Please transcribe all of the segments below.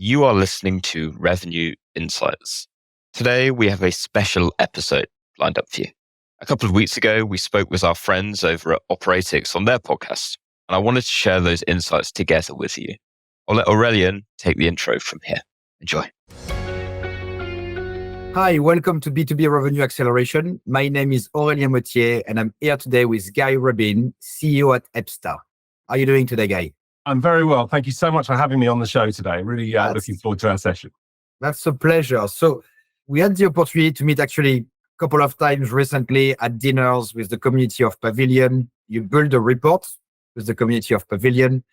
You are listening to Revenue Insights. Today, we have a special episode lined up for you. A couple of weeks ago, we spoke with our friends over at Operatix on their podcast, and I wanted to share those insights together with you. I'll let Aurelien take the intro from here. Enjoy. Hi, welcome to B2B Revenue Acceleration. My name is Aurelien Mottier, and I'm here today with Guy Rubin, CEO at Ebsta. How are you doing today, Guy? I'm very well. Thank you so much for having me on the show today. Really looking forward to our session. That's a pleasure. So we had the opportunity to meet actually a couple of times recently at dinners with the community of Pavilion. You built a report with the community of Pavilion,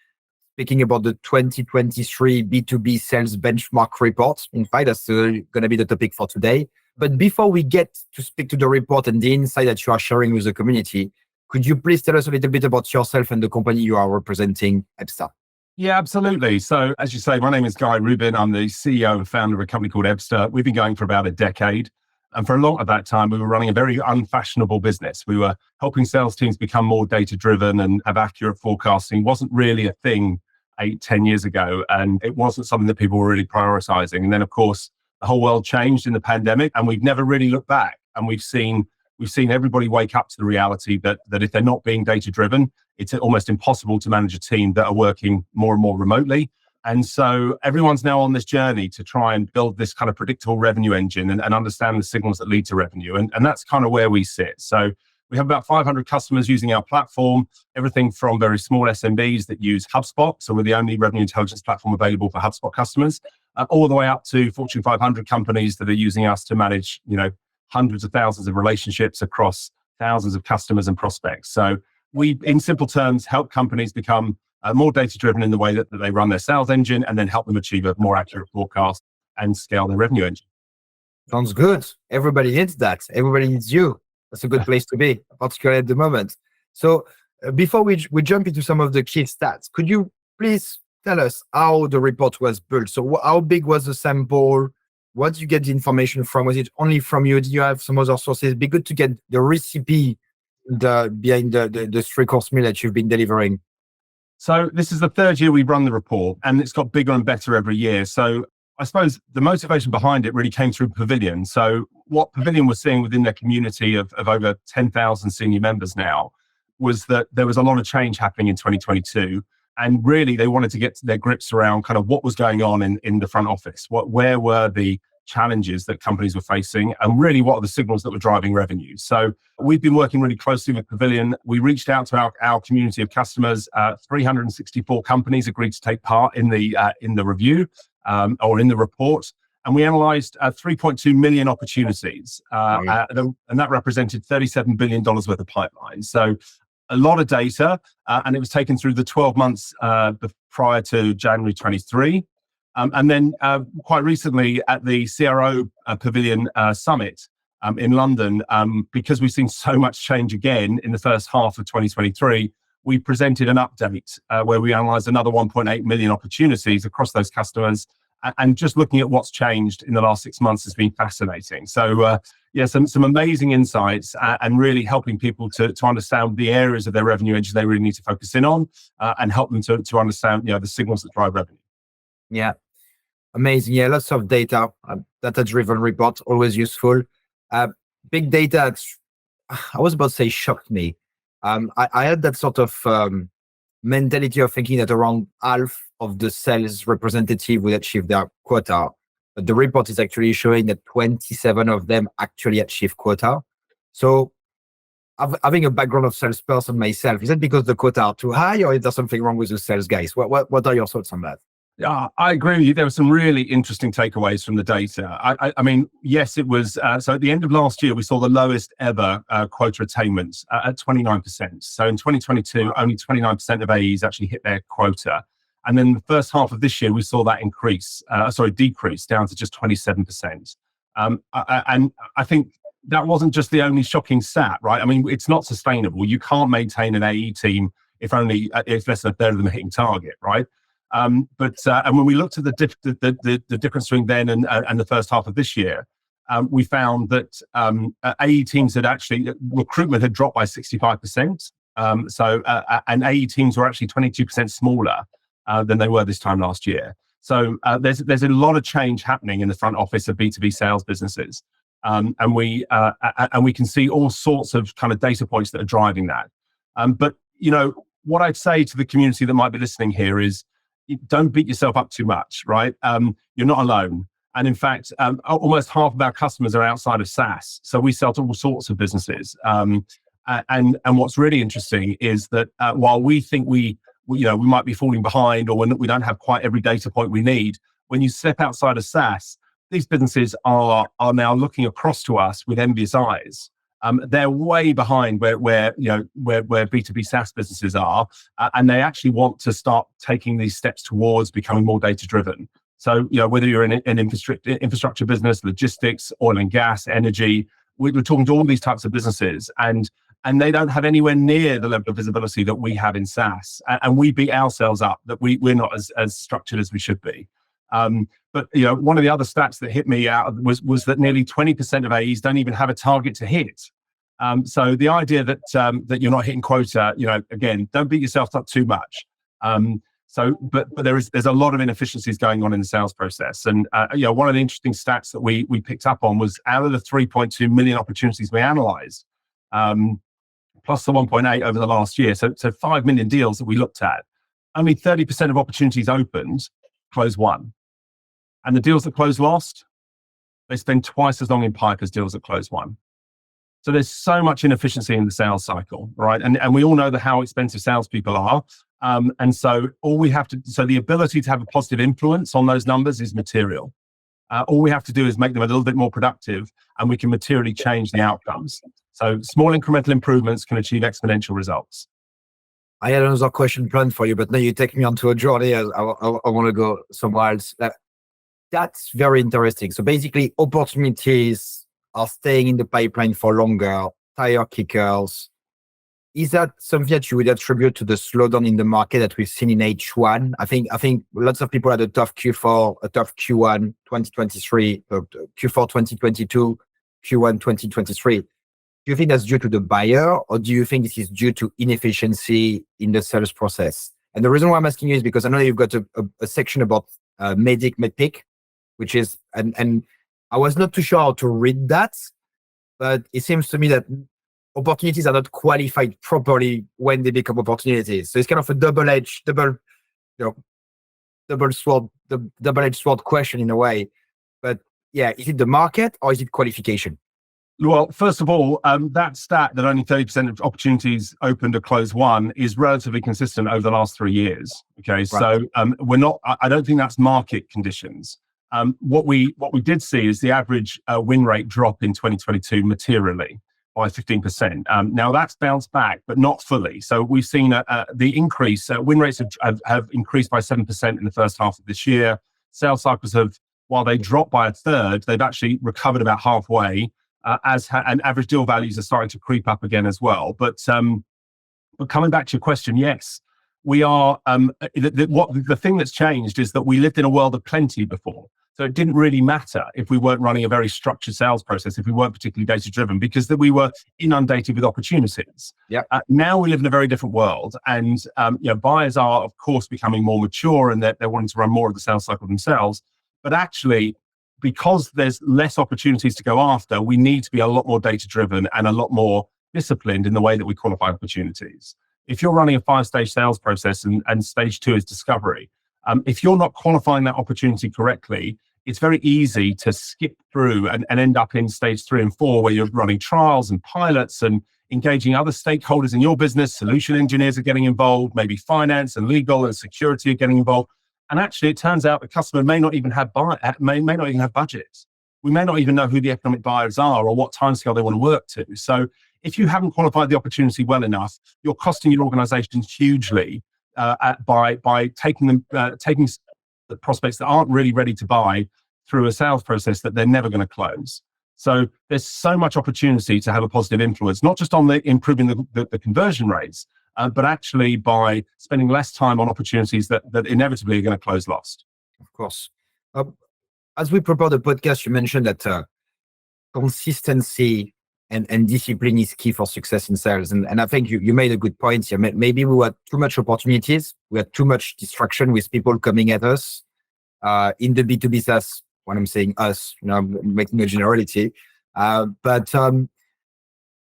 speaking about the 2023 B2B sales benchmark report. In fact, that's going to be the topic for today. But before we get to speak to the report and the insight that you are sharing with the community, could you please tell us a little bit about yourself and the company you are representing, Ebsta? Yeah, absolutely. So as you say, my name is Guy Rubin. I'm the CEO and founder of a company called Ebsta. We've been going for about a decade. And for a lot of that time, we were running a very unfashionable business. We were helping sales teams become more data-driven and have accurate forecasting. It wasn't really a thing 8-10 years ago, and it wasn't something that people were really prioritizing. And then, of course, the whole world changed in the pandemic, and we've never really looked back. And we've seen everybody wake up to the reality that if they're not being data-driven, it's almost impossible to manage a team that are working more and more remotely. And so everyone's now on this journey to try and build this kind of predictable revenue engine and understand the signals that lead to revenue. And that's kind of where we sit. So we have about 500 customers using our platform, everything from very small SMBs that use HubSpot. So we're the only revenue intelligence platform available for HubSpot customers, all the way up to Fortune 500 companies that are using us to manage, hundreds of thousands of relationships across thousands of customers and prospects. So we, in simple terms, help companies become more data-driven in the way that they run their sales engine, and then help them achieve a more accurate forecast and scale their revenue engine. Sounds good. Everybody needs that. Everybody needs you. That's a good place to be, particularly at the moment. So before we jump into some of the key stats, could you please tell us how the report was built? So how big was the sample? What did you get the information from? Was it only from you? Did you have some other sources? It'd be good to get the recipe behind the three-course meal that you've been delivering. So this is the third year we've run the report, and it's got bigger and better every year. So I suppose the motivation behind it really came through Pavilion. So what Pavilion was seeing within their community of over 10,000 senior members now was that there was a lot of change happening in 2022. And really, they wanted to get their grips around kind of what was going on in the front office. Where were the challenges that companies were facing, and really what are the signals that were driving revenue? So we've been working really closely with Pavilion. We reached out to our community of customers. 364 companies agreed to take part in the review or in the report. And we analyzed 3.2 million opportunities, and that represented $37 billion worth of pipeline. So a lot of data, and it was taken through the 12 months prior to January 23. And then quite recently at the CRO Pavilion Summit in London, because we've seen so much change again in the first half of 2023, we presented an update where we analysed another 1.8 million opportunities across those customers. And just looking at what's changed in the last 6 months has been fascinating. So some amazing insights and really helping people to understand the areas of their revenue engine they really need to focus in on and help them to understand the signals that drive revenue. Yeah, amazing. Yeah, lots of data, data-driven report, always useful. Big data, I was about to say shocked me. I had that sort of mentality of thinking that around half of the sales representative will achieve their quota. But the report is actually showing that 27 of them actually achieve quota. So having a background of salesperson myself, is that because the quota are too high, or is there something wrong with the sales guys? What are your thoughts on that? Yeah, I agree with you. There were some really interesting takeaways from the data. I mean, yes, it was. So at the end of last year, we saw the lowest ever quota attainment at 29%. So in 2022, only 29% of AEs actually hit their quota. And then the first half of this year, we saw that decrease down to just 27%. And I think that wasn't just the only shocking stat, right? I mean, it's not sustainable. You can't maintain an AE team if less than a third of them are hitting target, right? And when we looked at the difference between then and the first half of this year, we found that AE teams had actually, recruitment had dropped by 65%. And AE teams were actually 22% smaller than they were this time last year. So there's a lot of change happening in the front office of B2B sales businesses. And we can see all sorts of kind of data points that are driving that. But, what I'd say to the community that might be listening here is don't beat yourself up too much, right? You're not alone. And in fact, almost half of our customers are outside of SaaS. So we sell to all sorts of businesses. And what's really interesting is that while we think we might be falling behind, or we don't have quite every data point we need, when you step outside of SaaS, these businesses are now looking across to us with envious eyes. They're way behind where B2B SaaS businesses are, and they actually want to start taking these steps towards becoming more data driven. So, whether you're in an infrastructure business, logistics, oil and gas, energy, we're talking to all these types of businesses, and they don't have anywhere near the level of visibility that we have in SaaS, and we beat ourselves up that we're not as structured as we should be. But one of the other stats that hit me out was that nearly 20% of AEs don't even have a target to hit. So the idea that you're not hitting quota, again, don't beat yourself up too much. But there's a lot of inefficiencies going on in the sales process, and one of the interesting stats that we picked up on was out of the 3.2 million opportunities we analysed, plus the 1.8 over the last year, so 5 million deals that we looked at, only 30% of opportunities opened close one. And the deals that close lost, they spend twice as long in pipe as deals that close one. So there's so much inefficiency in the sales cycle, right? And we all know how expensive salespeople are. And so the ability to have a positive influence on those numbers is material. All we have to do is make them a little bit more productive, and we can materially change the outcomes. So small incremental improvements can achieve exponential results. I had another question planned for you, but now you take me onto a journey. I want to go somewhere else. That's very interesting. So basically, opportunities are staying in the pipeline for longer, tire kickers. Is that something that you would attribute to the slowdown in the market that we've seen in H1? I think lots of people had a tough Q4, a tough Q1 2023, Q4 2022, Q1 2023. Do you think that's due to the buyer, or do you think this is due to inefficiency in the sales process? And the reason why I'm asking you is because I know you've got a section about MedPick, which is, and I was not too sure how to read that, but it seems to me that opportunities are not qualified properly when they become opportunities. So it's kind of a double-edged sword question in a way. But yeah, is it the market or is it qualification? Well, first of all, that stat that only 30% of opportunities opened or closed one is relatively consistent over the last 3 years. Okay, right. So I don't think that's market conditions. What we did see is the average win rate drop in 2022 materially by 15%. Now that's bounced back, but not fully. So we've seen the increase. Win rates have increased by 7% in the first half of this year. Sales cycles have, while they dropped by a third, they've actually recovered about halfway. And average deal values are starting to creep up again as well. But coming back to your question, yes, we are. The thing that's changed is that we lived in a world of plenty before. So it didn't really matter if we weren't running a very structured sales process, if we weren't particularly data driven, because that we were inundated with opportunities. Yeah. Now we live in a very different world, and buyers are of course becoming more mature, and they're wanting to run more of the sales cycle themselves. But actually, because there's less opportunities to go after, we need to be a lot more data driven and a lot more disciplined in the way that we qualify opportunities. If you're running a 5-stage sales process and stage 2 is discovery, if you're not qualifying that opportunity correctly, it's very easy to skip through and end up in stage 3 and 4, where you're running trials and pilots and engaging other stakeholders in your business. Solution engineers are getting involved, maybe finance and legal and security are getting involved. And actually, it turns out the customer may not even have budgets. We may not even know who the economic buyers are or what timescale they want to work to. So if you haven't qualified the opportunity well enough, you're costing your organization hugely by taking the prospects that aren't really ready to buy through a sales process that they're never going to close. So there's so much opportunity to have a positive influence, not just on improving the conversion rates, but actually by spending less time on opportunities that inevitably are going to close lost. Of course. As we prepare the podcast, you mentioned that consistency and discipline is key for success in sales. And I think you made a good point here. Maybe we had too much opportunities. We had too much distraction with people coming at us. in the B2B SaaS. When I'm saying us, I'm making a generality.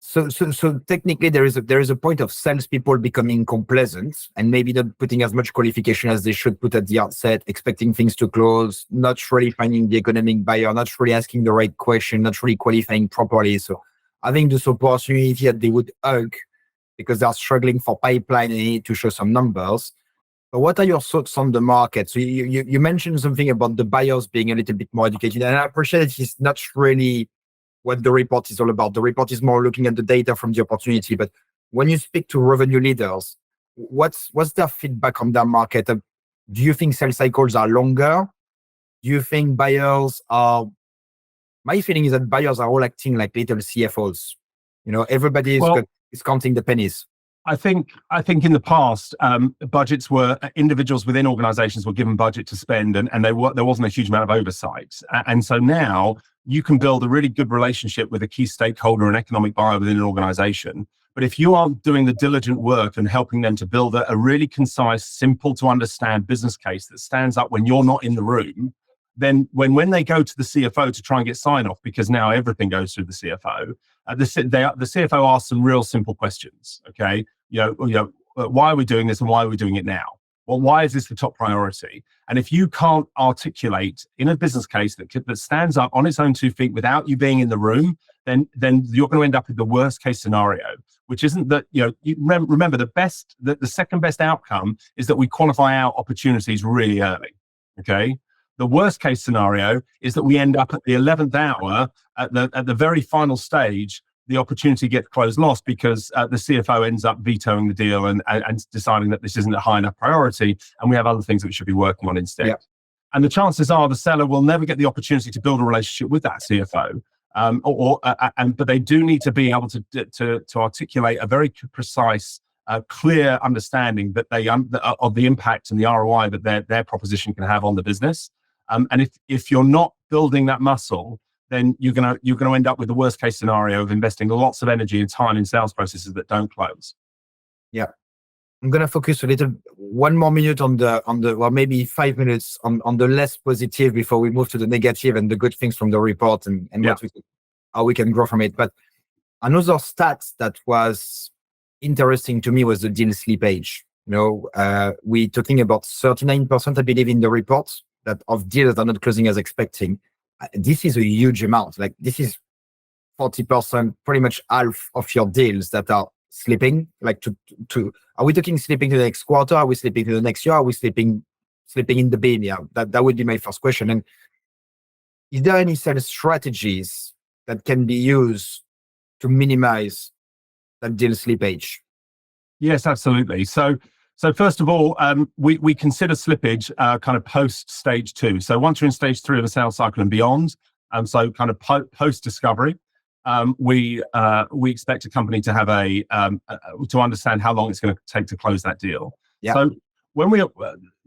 So technically there is a point of salespeople becoming complacent and maybe not putting as much qualification as they should put at the outset, expecting things to close, not really finding the economic buyer, not really asking the right question, not really qualifying properly. So I think this opportunity that they would hug because they're struggling for pipeline and need to show some numbers. But what are your thoughts on the market? So you mentioned something about the buyers being a little bit more educated, and I appreciate that it's not really what the report is all about. The report is more looking at the data from the opportunity. But when you speak to revenue leaders, what's their feedback on that market? Do you think sales cycles are longer? Do you think buyers are? My feeling is that buyers are all acting like little CFOs. Everybody is counting the pennies. I think in the past, budgets were individuals within organizations were given budget to spend, and there wasn't a huge amount of oversight. And so now you can build a really good relationship with a key stakeholder and economic buyer within an organization. But if you aren't doing the diligent work and helping them to build a really concise, simple to understand business case that stands up when you're not in the room, then when they go to the CFO to try and get sign off, because now everything goes through the CFO, the CFO asks some real simple questions. Okay, why are we doing this and why are we doing it now? Well, why is this the top priority? And if you can't articulate in a business case that stands up on its own 2 feet without you being in the room, then you're going to end up with the worst case scenario, which isn't that, you remember the second best outcome is that we qualify our opportunities really early. Okay. The worst case scenario is that we end up at the 11th hour at the very final stage. The opportunity gets closed lost because the CFO ends up vetoing the deal and deciding that this isn't a high enough priority, and we have other things that we should be working on instead. Yep. And the chances are the seller will never get the opportunity to build a relationship with that CFO, but they do need to be able to articulate a very precise, clear understanding that of the impact and the ROI that their proposition can have on the business. And if you're not building that muscle, then you're gonna end up with the worst case scenario of investing lots of energy and time in sales processes that don't close. Yeah, I'm gonna focus one more minute on the well, maybe 5 minutes on the less positive before we move to the negative and the good things from the report and how we can grow from it. But another stat that was interesting to me was the deal slippage. We're talking about 39%, I believe, in the report that of deals that are not closing as expecting. This is a huge amount. Like this is 40%, pretty much half of your deals that are slipping. Like are we talking slipping to the next quarter? Are we slipping to the next year? Are we slipping in the bin? Yeah, that would be my first question. And is there any sales strategies that can be used to minimize that deal slippage? Yes, absolutely. So first of all, we consider slippage kind of post stage 2. So once you're in stage 3 of the sales cycle and beyond, so kind of post discovery, we expect a company to have to understand how long it's going to take to close that deal. Yeah. So when we are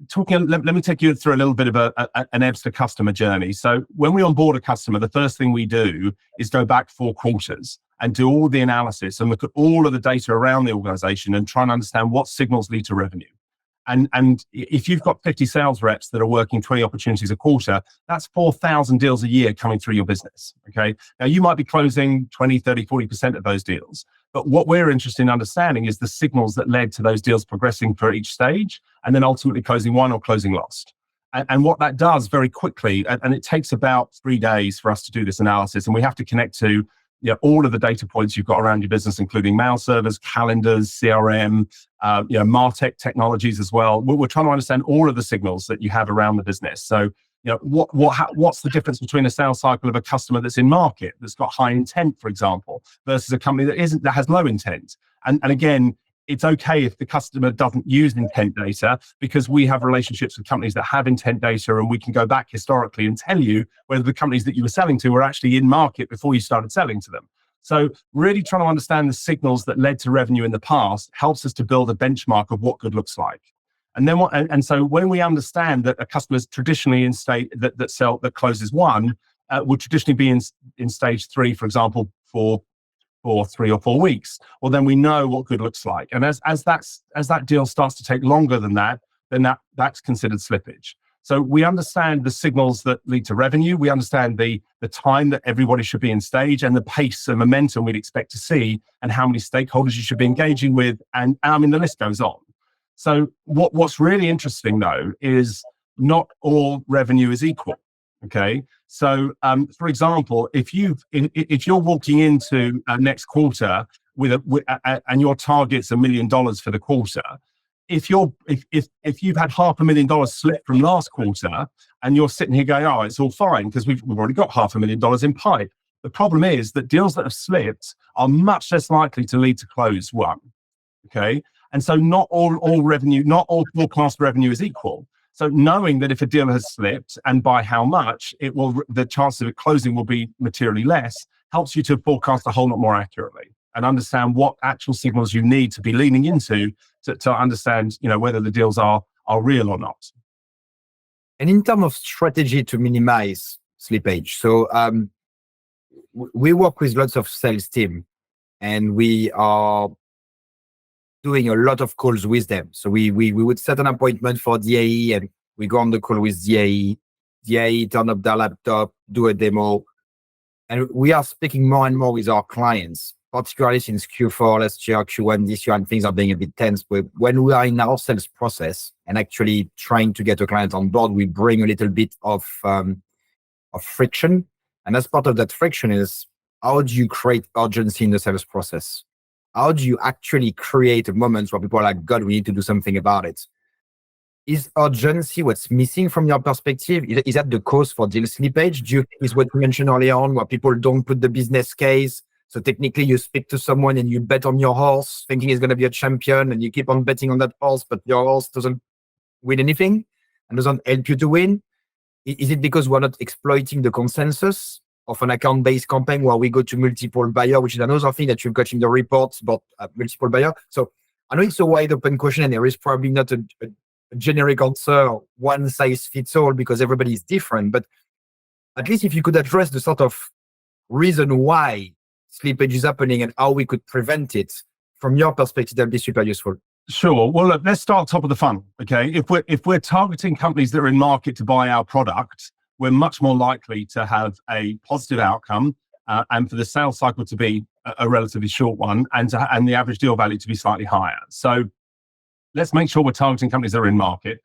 talking, let me take you through a little bit of an Ebsta customer journey. So when we onboard a customer, the first thing we do is go back 4 quarters and do all the analysis and look at all of the data around the organization and try and understand what signals lead to revenue. And if you've got 50 sales reps that are working 20 opportunities a quarter, that's 4,000 deals a year coming through your business. Okay. Now you might be closing 20, 30, 40% of those deals. But what we're interested in understanding is the signals that led to those deals progressing for each stage and then ultimately closing one or closing lost. And what that does very quickly, and it takes about 3 days for us to do this analysis, and we have to connect to all of the data points you've got around your business, including mail servers, calendars, CRM, MarTech technologies as well. We're trying to understand all of the signals that you have around the business. So, what's the difference between a sales cycle of a customer that's in market, that's got high intent, for example, versus a company that has low intent? And again, it's okay if the customer doesn't use intent data, because we have relationships with companies that have intent data, and we can go back historically and tell you whether the companies that you were selling to were actually in market before you started selling to them. So really trying to understand the signals that led to revenue in the past helps us to build a benchmark of what good looks like. And then so when we understand that a customer is traditionally in state that closes one, would traditionally be in stage 3, for example, for 3 or 4 weeks, well, then we know what good looks like. And as that deal starts to take longer than that, then that's considered slippage. So we understand the signals that lead to revenue. We understand the time that everybody should be in stage and the pace and momentum we'd expect to see and how many stakeholders you should be engaging with. And I mean, the list goes on. So what's really interesting though, is not all revenue is equal. Okay. So, for example, if you're walking into next quarter and your target's $1 million for the quarter, if you've had $500,000 slip from last quarter and you're sitting here going, oh, it's all fine because we've already got $500,000 in pipe. The problem is that deals that have slipped are much less likely to lead to close one. Okay. And so not all forecast revenue is equal. So knowing that if a deal has slipped and by how much, the chance of it closing will be materially less, helps you to forecast a whole lot more accurately and understand what actual signals you need to be leaning into to understand, whether the deals are real or not. And in terms of strategy to minimize slippage, so we work with lots of sales team, and we are doing a lot of calls with them. So we would set an appointment for DAE, and we go on the call with DAE. DAE turn up their laptop, do a demo, and we are speaking more and more with our clients, particularly since Q4 last year, Q1 this year, and things are being a bit tense. But when we are in our sales process and actually trying to get a client on board, we bring a little bit of friction. And as part of that friction is, how do you create urgency in the sales process? How do you actually create moments where people are like, God, we need to do something about it? Is urgency what's missing from your perspective? Is that the cause for deal slippage? Do you think is what you mentioned earlier on, where people don't put the business case? So technically you speak to someone and you bet on your horse thinking he's going to be a champion, and you keep on betting on that horse, but your horse doesn't win anything and doesn't help you to win. Is it because we're not exploiting the consensus of an account-based campaign where we go to multiple buyer, which is another thing that you've got in the reports about multiple buyer? So I know it's a wide open question, and there is probably not a generic answer, one size fits all, because everybody is different. But at least if you could address the sort of reason why slippage is happening and how we could prevent it from your perspective, that'd be super useful. Sure. Well, look, let's start top of the funnel. Okay. If we're targeting companies that are in market to buy our product, we're much more likely to have a positive outcome and for the sales cycle to be a relatively short one, and the average deal value to be slightly higher. So let's make sure we're targeting companies that are in market.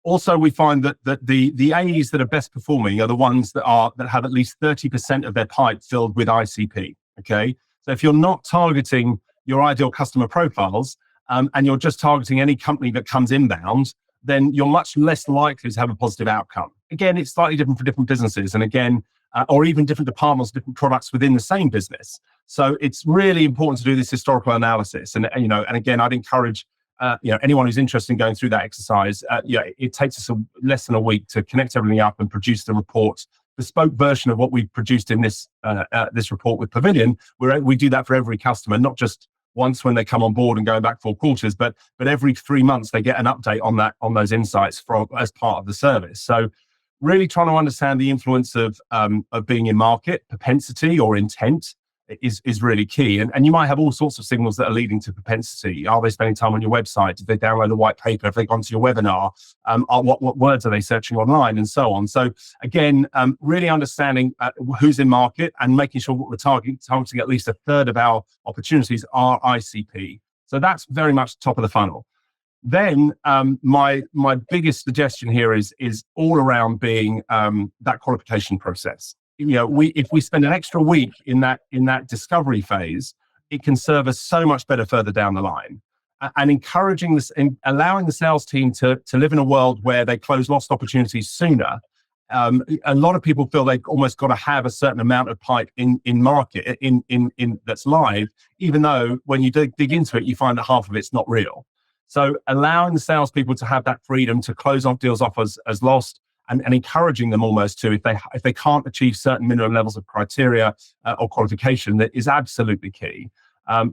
Also, we find that the AEs that are best performing are the ones that have at least 30% of their pipe filled with ICP. Okay. So if you're not targeting your ideal customer profiles and you're just targeting any company that comes inbound, then you're much less likely to have a positive outcome. Again, it's slightly different for different businesses, and again, or even different departments, different products within the same business. So it's really important to do this historical analysis. And again, I'd encourage anyone who's interested in going through that exercise. It takes us less than a week to connect everything up and produce the report, bespoke version of what we've produced in this report with Pavilion. We do that for every customer, not just once when they come on board and going back 4 quarters, but every 3 months they get an update on those insights as part of the service. So really trying to understand the influence of being in market, propensity or intent is really key. And you might have all sorts of signals that are leading to propensity. Are they spending time on your website? Did they download a white paper? Have they gone to your webinar? What words are they searching online, and so on? So again, really understanding who's in market and making sure what we're targeting at least a third of our opportunities are ICP. So that's very much top of the funnel. Then my biggest suggestion here is all around being that qualification process. If we spend an extra week in that discovery phase, it can serve us so much better further down the line. And encouraging this and allowing the sales team to live in a world where they close lost opportunities sooner. A lot of people feel they've almost got to have a certain amount of pipe in market in that's live, even though when you dig into it, you find that half of it's not real. So allowing the salespeople to have that freedom to close off deals off as lost, and encouraging them almost to, if they can't achieve certain minimum levels of criteria or qualification, that is absolutely key.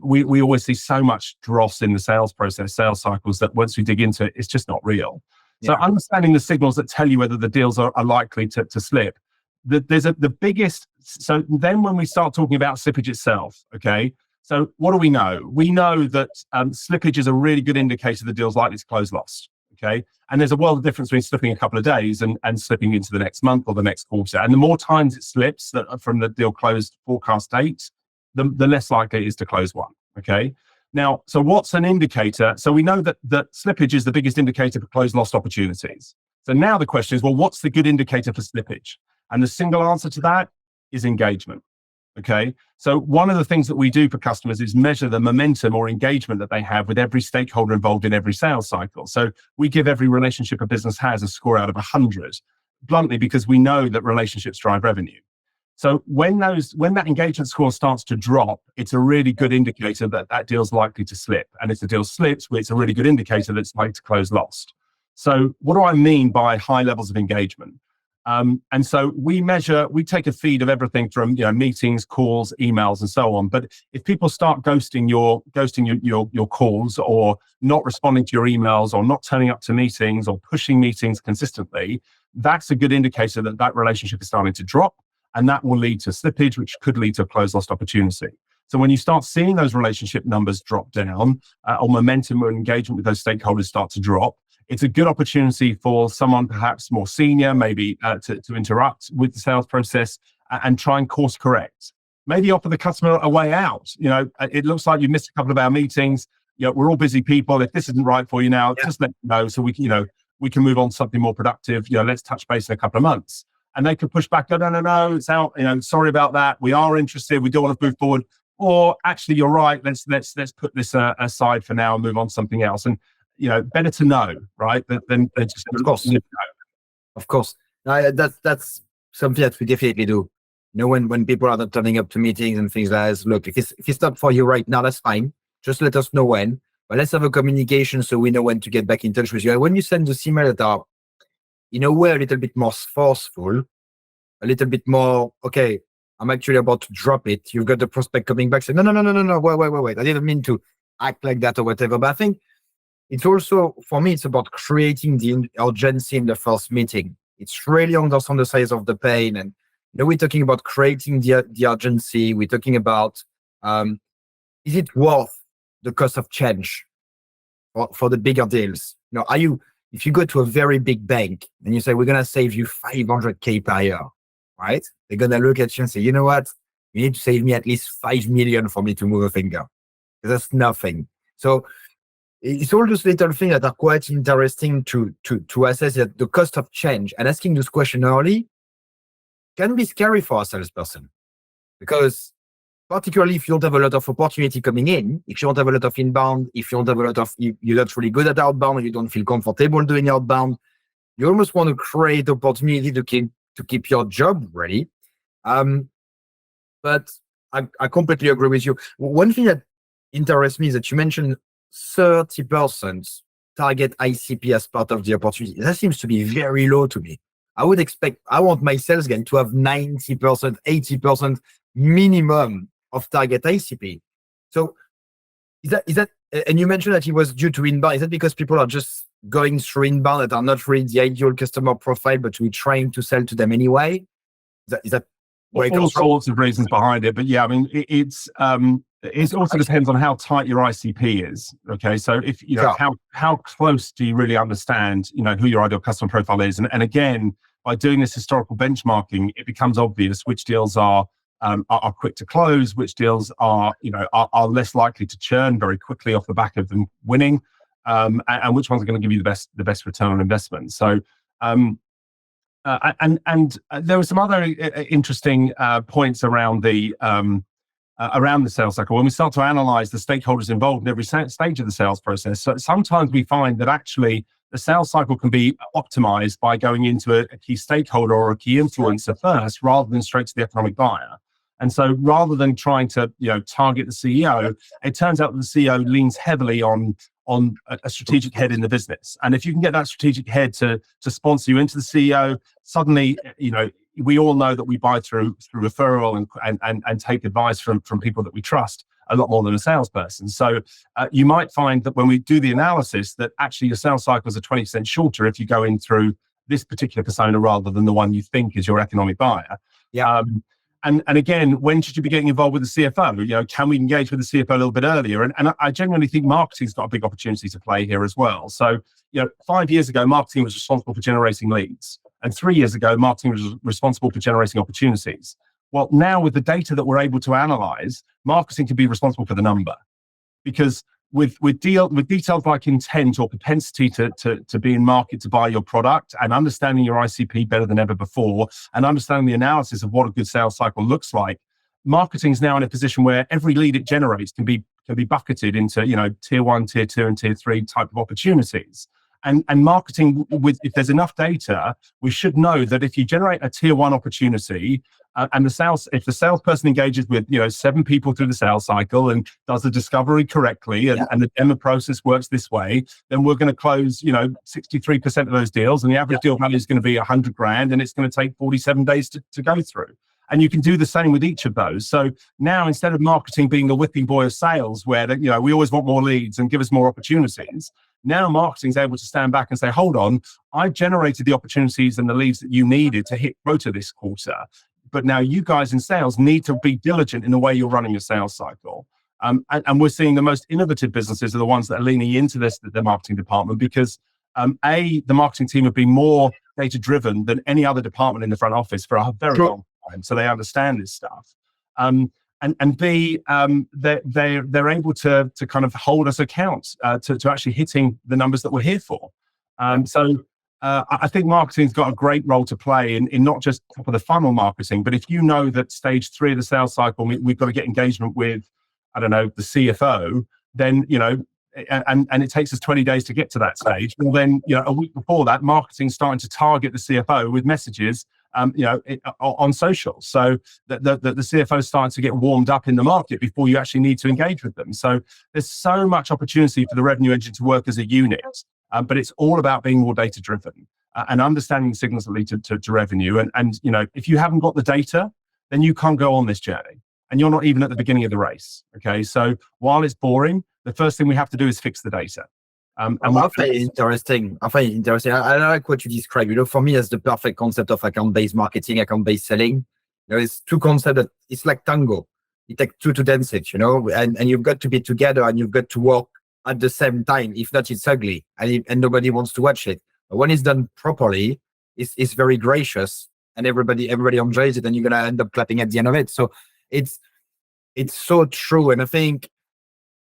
We always see so much dross in the sales process, sales cycles, that once we dig into it, it's just not real. So understanding the signals that tell you whether the deals are likely to slip. The biggest. So then when we start talking about slippage itself, okay. So what do we know? We know that slippage is a really good indicator the deal's likely to close lost. Okay. And there's a world of difference between slipping a couple of days and slipping into the next month or the next quarter. And the more times it slips from the deal closed forecast date, the less likely it is to close one. Okay. Now, so what's an indicator? So we know that slippage is the biggest indicator for closed lost opportunities. So now the question is, well, what's the good indicator for slippage? And the single answer to that is engagement. Okay. So one of the things that we do for customers is measure the momentum or engagement that they have with every stakeholder involved in every sales cycle. So we give every relationship a business has a score out of 100, bluntly, because we know that relationships drive revenue. So when that engagement score starts to drop, it's a really good indicator that deal's likely to slip. And if the deal slips, it's a really good indicator that it's likely to close lost. So what do I mean by high levels of engagement? And so we take a feed of everything from meetings, calls, emails, and so on. But if people start ghosting your calls, or not responding to your emails, or not turning up to meetings, or pushing meetings consistently, that's a good indicator that relationship is starting to drop, and that will lead to slippage, which could lead to a closed lost opportunity. So when you start seeing those relationship numbers drop down, or momentum or engagement with those stakeholders start to drop, it's a good opportunity for someone perhaps more senior, maybe to interrupt with the sales process and try and course correct. Maybe offer the customer a way out. It looks like you missed a couple of our meetings. We're all busy people. If this isn't right for you now, just let me know so we can move on to something more productive. Let's touch base in a couple of months. And they could push back. Go, no, it's out. Sorry about that. We are interested. We don't want to move forward. Or actually, you're right. Let's put this aside for now and move on to something else. And better to know, right? Than just of course. Of course. That's something that we definitely do. When people are not turning up to meetings and things like that, look, if it's not for you right now, that's fine. Just let us know when. But let's have a communication so we know when to get back in touch with you. And when you send those emails that are, in a way, a little bit more forceful, a little bit more, okay, I'm actually about to drop it. You've got the prospect coming back saying, no, wait. I didn't mean to act like that or whatever. But I think it's also, for me, it's about creating the urgency in the first meeting. It's really understand the size of the pain. And we're talking about creating the urgency. We're talking about, is it worth the cost of change for the bigger deals? If you go to a very big bank and you say, we're going to save you 500K per year, right? They're going to look at you and say, you know what? You need to save me at least 5 million for me to move a finger. That's nothing. So it's all those little things that are quite interesting to assess that the cost of change, and asking this question early can be scary for a salesperson, because particularly if you don't have a lot of opportunity coming in, if you don't have a lot of inbound, if you don't have a lot of, you're not really good at outbound, you don't feel comfortable doing outbound, you almost want to create opportunity to keep your job ready. But I completely agree with you. One thing that interests me is that you mentioned 30% target ICP as part of the opportunity. That seems to be very low to me. I want my sales again to have 90%, 80% minimum of target ICP. So is that, and you mentioned that it was due to inbound. Is that because people are just going through inbound that are not really the ideal customer profile, but we're trying to sell to them anyway? Is that all sorts of reasons behind it? But yeah, I mean, it also depends on how tight your ICP is. Okay, so if how close do you really understand who your ideal customer profile is, and again, by doing this historical benchmarking, it becomes obvious which deals are quick to close, which deals are less likely to churn very quickly off the back of them winning, and which ones are going to give you the best return on investment. So and there were some other interesting points around the sales cycle. When we start to analyze the stakeholders involved in every stage of the sales process, so sometimes we find that actually the sales cycle can be optimized by going into a key stakeholder or a key influencer first, rather than straight to the economic buyer. And so rather than trying to target the CEO, it turns out that the CEO leans heavily on a strategic head in the business. And if you can get that strategic head to sponsor you into the CEO, suddenly, we all know that we buy through referral and take advice from people that we trust a lot more than a salesperson. So you might find that when we do the analysis, that actually your sales cycles are 20% shorter if you go in through this particular persona rather than the one you think is your economic buyer. Yeah. And again, when should you be getting involved with the CFO? Can we engage with the CFO a little bit earlier? And I genuinely think marketing's got a big opportunity to play here as well. So, 5 years ago, marketing was responsible for generating leads. And 3 years ago, marketing was responsible for generating opportunities. Well, now with the data that we're able to analyze, marketing can be responsible for the number. Because with details like intent or propensity to be in market to buy your product, and understanding your ICP better than ever before, and understanding the analysis of what a good sales cycle looks like, marketing is now in a position where every lead it generates can be bucketed into tier 1, tier 2, and tier 3 type of opportunities. And marketing, if there's enough data, we should know that if you generate a tier 1 opportunity, and if the salesperson engages with 7 people through the sales cycle and does the discovery correctly, and the demo process works this way, then we're going to close 63% of those deals, and the average deal value is going to be $100,000, and it's going to take 47 days to go through. And you can do the same with each of those. So now, instead of marketing being the whipping boy of sales, where we always want more leads and give us more opportunities, now marketing is able to stand back and say, hold on, I've generated the opportunities and the leads that you needed to hit quota this quarter. But now you guys in sales need to be diligent in the way you're running your sales cycle. And we're seeing the most innovative businesses are the ones that are leaning into the marketing department, because the marketing team have been more data-driven than any other department in the front office for a very long time. So they understand this stuff. And B, they're able to kind of hold us account to actually hitting the numbers that we're here for. So I think marketing's got a great role to play in not just top of the funnel marketing, but if you know that stage 3 of the sales cycle, we've got to get engagement with, the CFO, then, and it takes us 20 days to get to that stage. Well, then, a week before that, marketing's starting to target the CFO with messages on social, so that the CFO is starting to get warmed up in the market before you actually need to engage with them. So there's so much opportunity for the revenue engine to work as a unit, but it's all about being more data driven and understanding the signals that lead to revenue. And if you haven't got the data, then you can't go on this journey, and you're not even at the beginning of the race. Okay, so while it's boring, the first thing we have to do is fix the data. I find it interesting. I like what you described. For me, that's the perfect concept of account-based marketing, account-based selling. It's two concepts that it's like tango. It takes two to dance it, and you've got to be together and you've got to work at the same time. If not, it's ugly and nobody wants to watch it. But when it's done properly, it's very gracious and everybody enjoys it, and you're gonna end up clapping at the end of it. So it's so true, and I think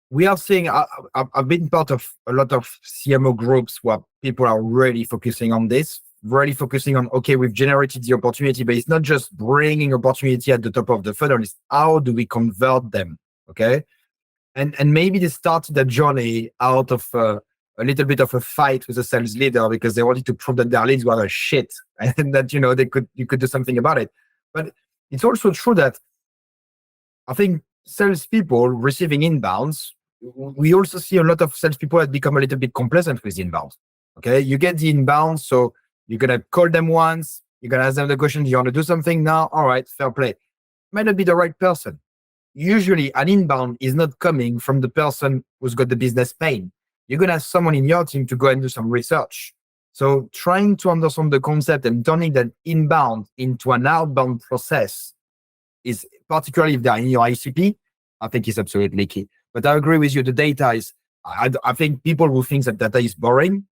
we are seeing, I've been part of a lot of CMO groups where people are really focusing on this, really focusing on, okay, we've generated the opportunity, but it's not just bringing opportunity at the top of the funnel, it's how do we convert them, okay? And maybe they started that journey out of a little bit of a fight with a sales leader because they wanted to prove that their leads were a shit and that, you could do something about it. But it's also true that I think salespeople receiving inbounds, we also see a lot of salespeople that become a little bit complacent with inbound. Okay, you get the inbound, so you're gonna call them once, you're gonna ask them the question, do you want to do something now? All right, fair play. Might not be the right person. Usually, an inbound is not coming from the person who's got the business pain. You're gonna ask someone in your team to go and do some research. So trying to understand the concept and turning that inbound into an outbound process is, particularly if they're in your ICP, I think is absolutely key. But I agree with you. The data is, I think people who think that data is boring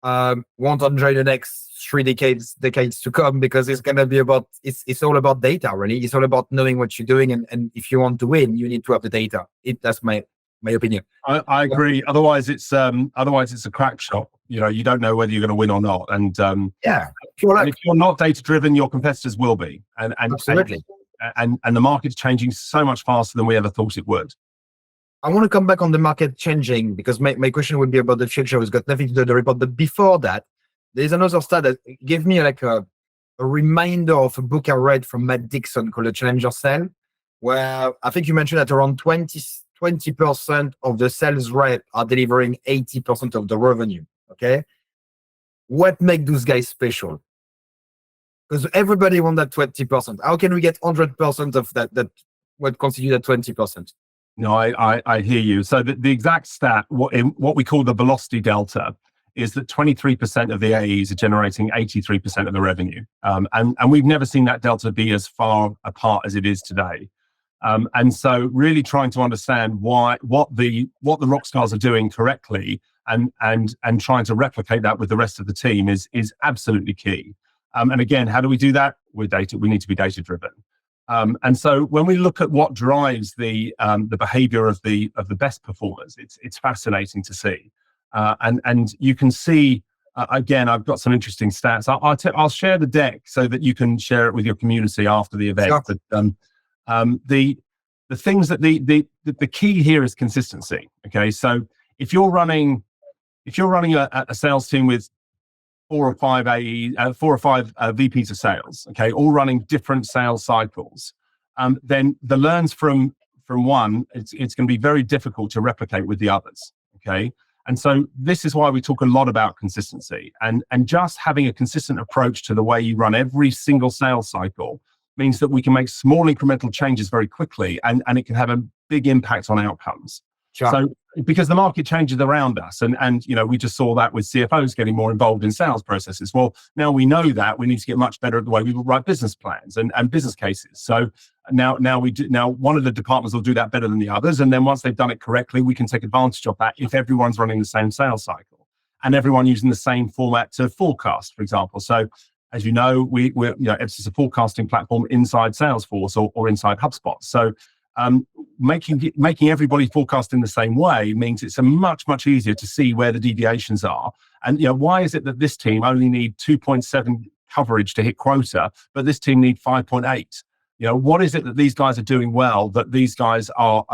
won't enjoy the next 3 decades to come, because it's going to be about, it's all about data, really. It's all about knowing what you're doing. And if you want to win, you need to have the data. That's my opinion. I agree. Otherwise it's a crack shop. You don't know whether you're going to win or not. And if you're not data driven, your competitors will be. And absolutely. And the market's changing so much faster than we ever thought it would. I want to come back on the market changing, because my question would be about the future. It's got nothing to do with the report. But before that, there's another stat that gave me like a reminder of a book I read from Matt Dixon called The Challenger Sale, where I think you mentioned that around 20% of the sales rep are delivering 80% of the revenue. Okay. What makes those guys special? Because everybody wants that 20%. How can we get 100% of that what constitutes that 20%? No, I hear you. So the exact stat, what we call the velocity delta, is that 23% of the AEs are generating 83% of the revenue. And we've never seen that delta be as far apart as it is today. And so really trying to understand what the rock stars are doing correctly and trying to replicate that with the rest of the team is absolutely key. And again, how do we do that? We need to be data driven. And so when we look at what drives the behavior of the best performers, it's fascinating to see. And you can see, again, I've got some interesting stats. I'll share the deck so that you can share it with your community after the event. Sure. But, the things that the key here is consistency. Okay, so if you're running a sales team with 4 or 5 VPs of sales, okay, all running different sales cycles, then the learns from one, it's going to be very difficult to replicate with the others. Okay, and so this is why we talk a lot about consistency and just having a consistent approach to the way you run every single sales cycle means that we can make small incremental changes very quickly and it can have a big impact on outcomes. Sure. So because the market changes around us and we just saw that with CFOs getting more involved in sales processes. Well, now we know that we need to get much better at the way we write business plans and business cases. So now one of the departments will do that better than the others. And then once they've done it correctly, we can take advantage of that if everyone's running the same sales cycle and everyone using the same format to forecast, for example. So as you know, we're it's a forecasting platform inside Salesforce or inside HubSpot. So making everybody forecast in the same way means it's much easier to see where the deviations are. And why is it that this team only need 2.7 coverage to hit quota, but this team need 5.8? What is it that these guys are doing well that these guys are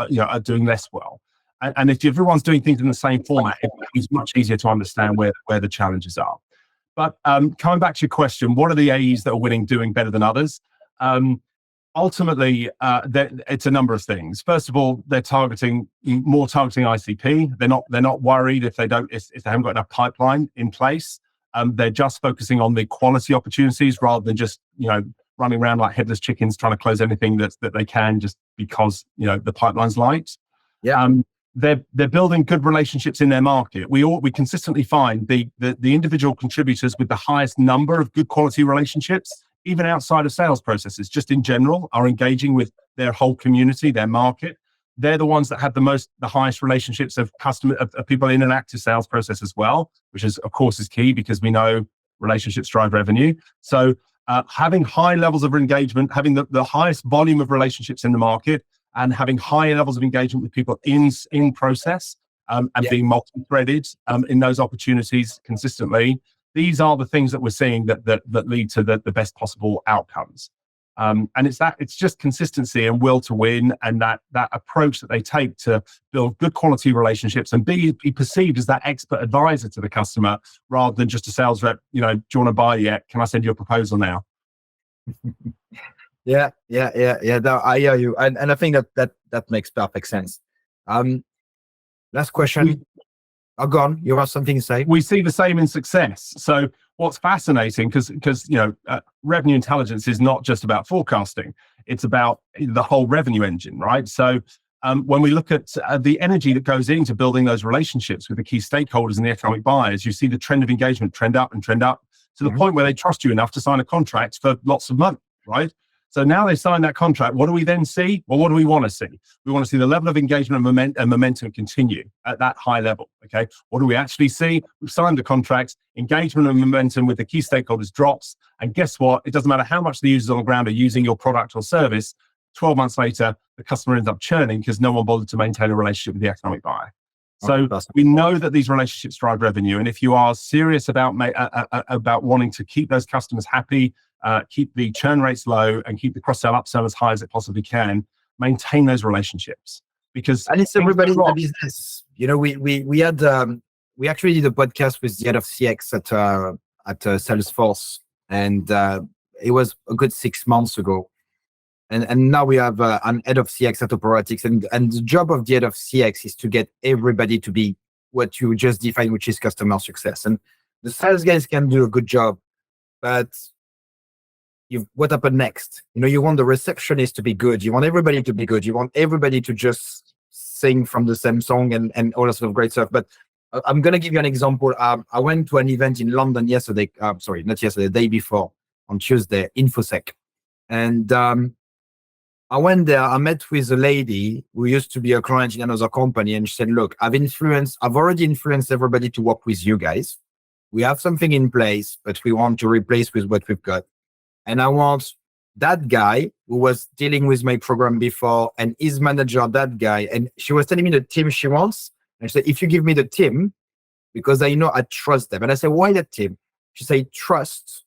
doing less well? And if everyone's doing things in the same format, it's much easier to understand where the challenges are. But coming back to your question, what are the AEs that are winning doing better than others? Ultimately, it's a number of things. First of all, they're targeting ICP. They're not worried if they haven't got enough pipeline in place. They're just focusing on the quality opportunities rather than just running around like headless chickens trying to close anything that they can just because the pipeline's light. Yeah. They're building good relationships in their market. We consistently find the individual contributors with the highest number of good quality relationships, even outside of sales processes, just in general, are engaging with their whole community, their market. They're the ones that have the highest relationships of people in an active sales process as well, which is of course is key because we know relationships drive revenue. So having high levels of engagement, having the highest volume of relationships in the market, and having high levels of engagement with people in process and being multi-threaded in those opportunities consistently. These are the things that we're seeing that lead to the best possible outcomes. And it's just consistency and will to win, and that approach that they take to build good quality relationships and be perceived as that expert advisor to the customer rather than just a sales rep. Do you want to buy yet? Can I send you a proposal now? Yeah. No, I hear you, and I think that makes perfect sense. Last question. Go on. You have something to say? We see the same in success. So what's fascinating, because revenue intelligence is not just about forecasting; it's about the whole revenue engine, right? So when we look at the energy that goes into building those relationships with the key stakeholders and the economic buyers, you see the trend of engagement trend up to the point where they trust you enough to sign a contract for lots of money, right? So now they sign that contract. What do we then see? Well, what do we want to see? We want to see the level of engagement and momentum continue at that high level. Okay. What do we actually see? We've signed the contract, engagement and momentum with the key stakeholders drops. And guess what? It doesn't matter how much the users on the ground are using your product or service. 12 months later, the customer ends up churning because no one bothered to maintain a relationship with the economic buyer. So we know that these relationships drive revenue. And if you are serious about wanting to keep those customers happy, keep the churn rates low, and keep the cross-sell upsell as high as it possibly can, maintain those relationships. And it's everybody in the business. We actually did a podcast with the head of CX at Salesforce, and it was a good 6 months ago. And now we have an head of CX at Operatix, and the job of the head of CX is to get everybody to be what you just defined, which is customer success. And the sales guys can do a good job, but what happened next? You want the receptionist to be good. You want everybody to be good. You want everybody to just sing from the same song and all that sort of great stuff. But I'm going to give you an example. I went to an event in London yesterday. Sorry, not yesterday, the day before, on Tuesday, InfoSec. And I went there. I met with a lady who used to be a client in another company. And she said, look, I've already influenced everybody to work with you guys. We have something in place, but we want to replace with what we've got. And I want that guy who was dealing with my program before and his manager, that guy. And she was telling me the team she wants. And she said, if you give me the team, because I know I trust them. And I said, why that team? She said, trust,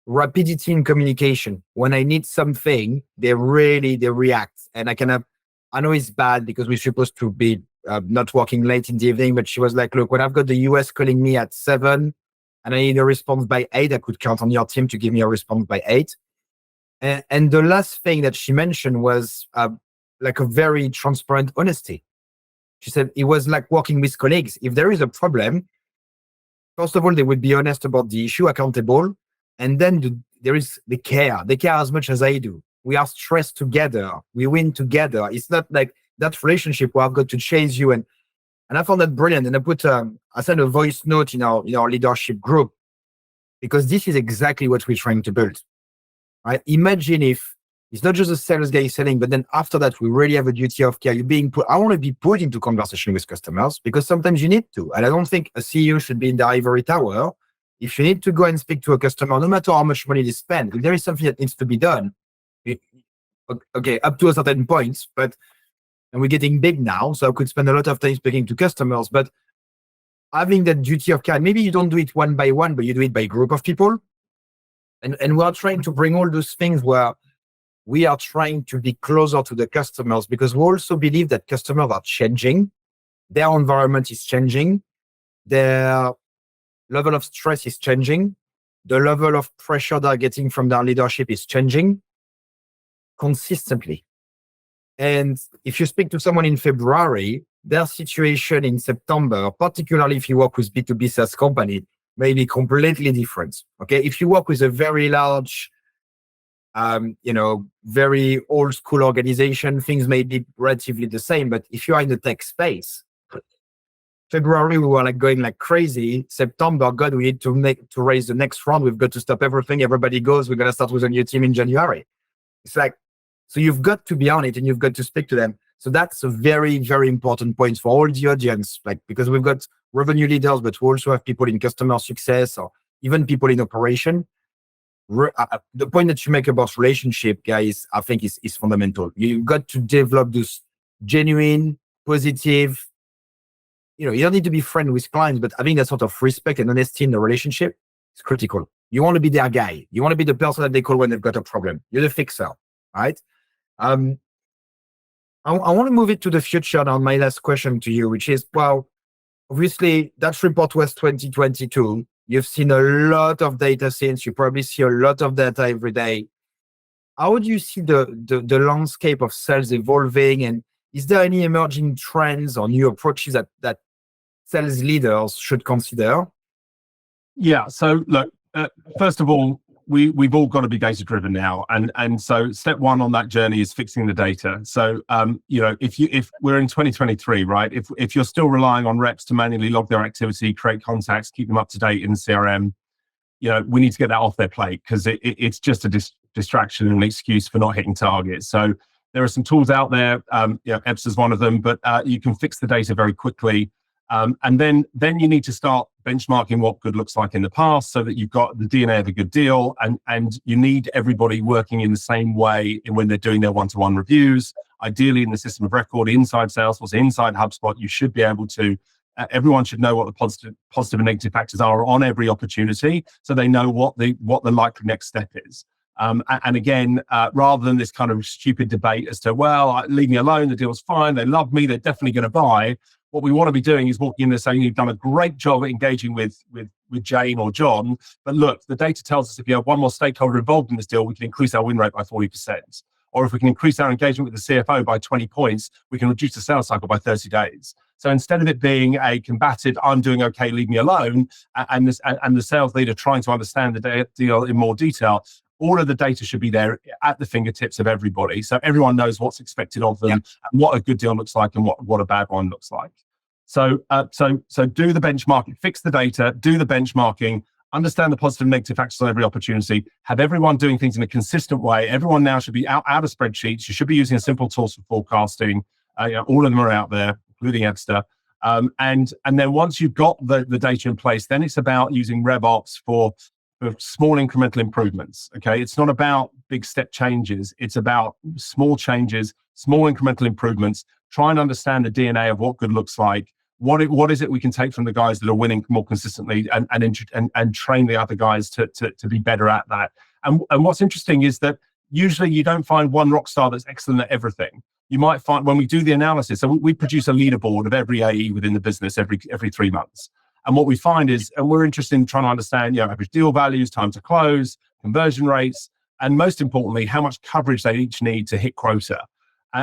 rapidity in communication. When I need something, they react. And I know it's bad because we're supposed to be not working late in the evening, but she was like, look, when I've got the US calling me at 7 and I need a response by 8, I could count on your team to give me a response by 8. And the last thing that she mentioned was like a very transparent honesty. She said it was like working with colleagues. If there is a problem, first of all, they would be honest about the issue, accountable. And then there is the care. They care as much as I do. We are stressed together. We win together. It's not like that relationship where I've got to chase you. And I found that brilliant. And I sent a voice note in our leadership group, because this is exactly what we're trying to build. Right? Imagine if it's not just a sales guy selling, but then after that, we really have a duty of care. You're being put. I want to be put into conversation with customers because sometimes you need to. And I don't think a CEO should be in the ivory tower. If you need to go and speak to a customer, no matter how much money they spend, if there is something that needs to be done, okay, up to a certain point, and we're getting big now, so I could spend a lot of time speaking to customers, but having that duty of care, maybe you don't do it one by one, but you do it by a group of people. And we are trying to bring all those things where we are trying to be closer to the customers, because we also believe that customers are changing. Their environment is changing. Their level of stress is changing. The level of pressure they're getting from their leadership is changing consistently. And if you speak to someone in February, their situation in September, particularly if you work with B2B SaaS company, may be completely different. Okay. If you work with a very large, very old school organization, things may be relatively the same. But if you are in the tech space, February, we were like going like crazy. September, God, we need to raise the next round. We've got to stop everything. Everybody goes, we're going to start with a new team in January. It's like, so you've got to be on it and you've got to speak to them. So that's a very, very important point for all the audience, like, because we've got revenue leaders, but we also have people in customer success or even people in operation. The point that you make about relationship, guys, I think is fundamental. You've got to develop this genuine, positive, you don't need to be friends with clients, but having that sort of respect and honesty in the relationship is critical. You want to be their guy. You want to be the person that they call when they've got a problem. You're the fixer, right? I want to move it to the future now. My last question to you, which is, well, obviously that report was 2022. You've seen a lot of data since. You probably see a lot of data every day. How do you see the landscape of sales evolving? And is there any emerging trends or new approaches that sales leaders should consider? Yeah. So look, first of all, we've all got to be data driven now, and so step one on that journey is fixing the data. So if we're in 2023, right, if you're still relying on reps to manually log their activity, create contacts, keep them up to date in the CRM, we need to get that off their plate, because it's just a distraction and an excuse for not hitting targets. So there are some tools out there. Ebsta is one of them, but you can fix the data very quickly. And then you need to start benchmarking what good looks like in the past, so that you've got the DNA of a good deal, and you need everybody working in the same way when they're doing their one-to-one reviews. Ideally in the system of record, inside Salesforce, inside HubSpot, you should be able to, everyone should know what the positive and negative factors are on every opportunity, so they know what the likely next step is. And again, rather than this kind of stupid debate as to, well, leave me alone, the deal's fine, they love me, they're definitely going to buy. What we want to be doing is walking in there saying, you've done a great job at engaging with Jane or John, but look, the data tells us if you have one more stakeholder involved in this deal, we can increase our win rate by 40%. Or if we can increase our engagement with the CFO by 20 points, we can reduce the sales cycle by 30 days. So instead of it being a combative, I'm doing okay, leave me alone, and the sales leader trying to understand the deal in more detail, all of the data should be there at the fingertips of everybody, so everyone knows what's expected of them, and what a good deal looks like and what a bad one looks like. So do the benchmarking, fix the data, do the benchmarking, understand the positive and negative factors on every opportunity, have everyone doing things in a consistent way. Everyone now should be out of spreadsheets. You should be using a simple tools for forecasting. All of them are out there, including Ebsta. And then once you've got the data in place, then it's about using RevOps for small incremental improvements. Okay, it's not about big step changes. It's about small changes, small incremental improvements. Try and understand the DNA of what good looks like. What is it we can take from the guys that are winning more consistently, and train the other guys to be better at that. And what's interesting is that usually you don't find one rock star that's excellent at everything. You might find when we do the analysis, so we produce a leaderboard of every AE within the business every 3 months. And what we find is, and we're interested in trying to understand, average deal values, time to close, conversion rates, and most importantly, how much coverage they each need to hit quota.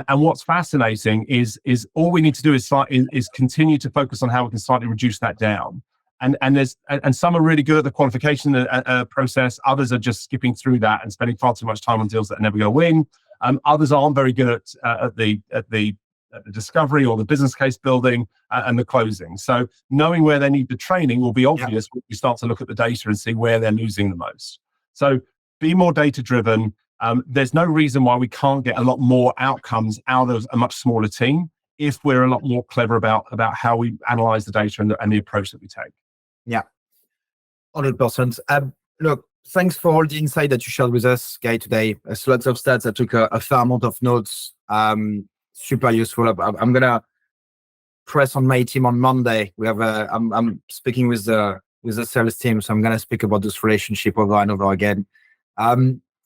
And what's fascinating is all we need to do is continue to focus on how we can slightly reduce that down. And some are really good at the qualification process. Others are just skipping through that and spending far too much time on deals that are never going to win. Others aren't very good at the discovery or the business case building and the closing. So knowing where they need the training will be obvious when you start to look at the data and see where they're losing the most. So be more data driven. There's no reason why we can't get a lot more outcomes out of a much smaller team if we're a lot more clever about how we analyze the data and the approach that we take. Yeah, 100%. Look, thanks for all the insight that you shared with us, Guy, today. There's lots of stats. I took a fair amount of notes. Super useful. I'm gonna press on my team on Monday. We have I'm speaking with the sales team, so I'm gonna speak about this relationship over and over again.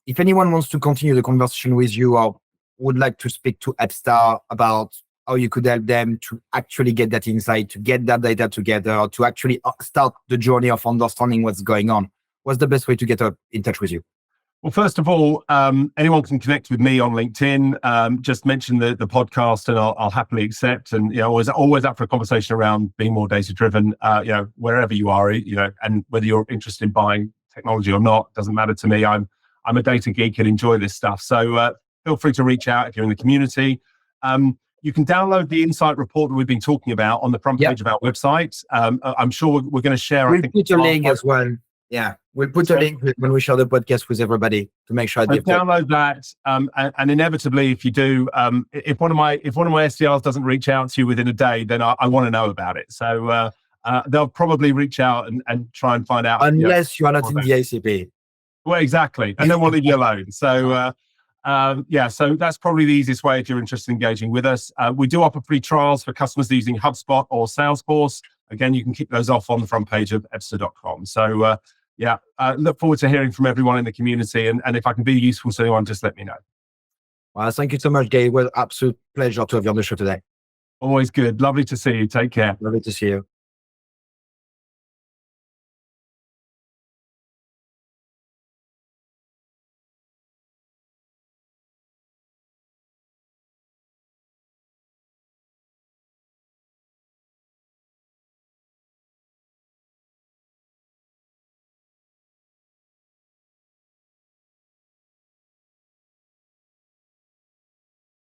If anyone wants to continue the conversation with you or would like to speak to Ebsta about how you could help them to actually get that insight, to get that data together, or to actually start the journey of understanding what's going on, what's the best way to get in touch with you? Well, first of all, anyone can connect with me on LinkedIn. Just mention the podcast, and I'll happily accept. And always up for a conversation around being more data driven. Wherever you are, and whether you're interested in buying technology or not, doesn't matter to me. I'm a data geek and enjoy this stuff. So feel free to reach out if you're in the community. You can download the insight report that we've been talking about on the front page of our website. I'm sure we're going to share. We'll put a link as well. Yeah, we'll put a link when we share the podcast with everybody to make sure. Download that, and inevitably, if you do, if one of my SDRs doesn't reach out to you within a day, then I want to know about it. So they'll probably reach out and try and find out. Unless you are not in the ACP. Well, exactly, and then we'll leave you alone. So. So that's probably the easiest way if you're interested in engaging with us. We do offer free trials for customers using HubSpot or Salesforce. Again, you can kick those off on the front page of ebsta.com. So look forward to hearing from everyone in the community. And if I can be useful to anyone, just let me know. Well, thank you so much, Guy. It was an absolute pleasure to have you on the show today. Always good. Lovely to see you. Take care. Lovely to see you.